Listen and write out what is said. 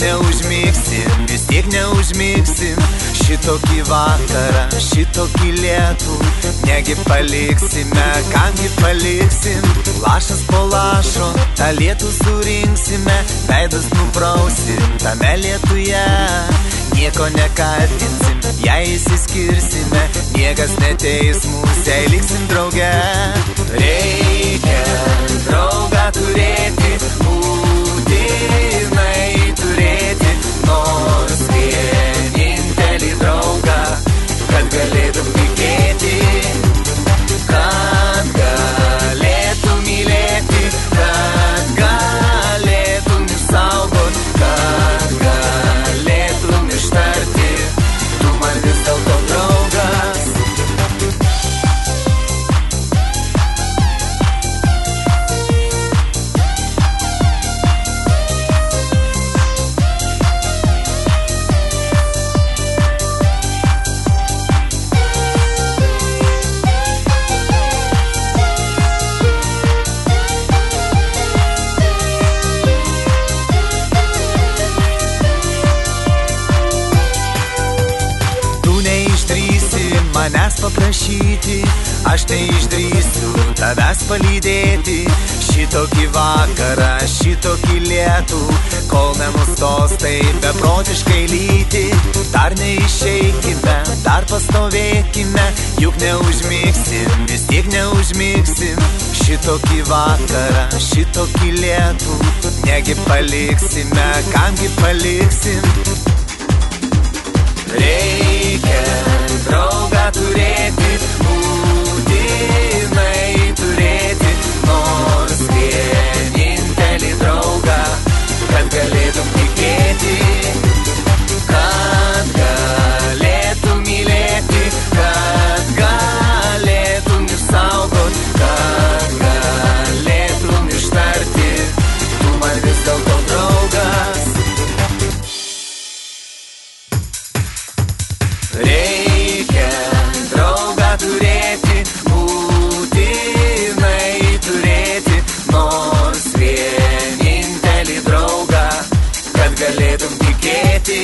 neužmigsim, vis tiek neužmigsim. Šitokį vakarą, šitokį lietų, negi paliksime, kamgi paliksim. Lašas po lašo, tą lietų surinksime, veidus nuprausim tame lietuje. Nieko nekaltinsim, jei išsiskirsime, niekas neteis mūsų, jei liksim drauge. Reikia draugą turėti, būtinai turėti, nors vienintelį draugą, kad galėtum tikėti, kad galėtum mylėti, kad galėtum išsaugot, kad galėtum ištarti, tu man vis dėlto draugas. Manęs paprašyti, aš neišdrįsiu tavęs palydėti. Šitokį vakarą, šitokį lietų, kol nenustos taip beprotiškai lyti. Dar neišeikime, dar pastovėkime, juk neužmigsim, vis tiek neužmigsim. Šitokį vakarą, šitokį lietų, negi paliksime, kamgi paliksim. Reikia draugą turėti, būtinai turėti, nors vienintelį draugą, kad galėtum tikėti, kad galėtum mylėti, kad galėtum išsaugot, kad galėtum ištarti, tu man vis dėlto draugas. Reikia draugą turėti, būtinai turėti, nors vienintelį draugą, kad galėtum tikėti.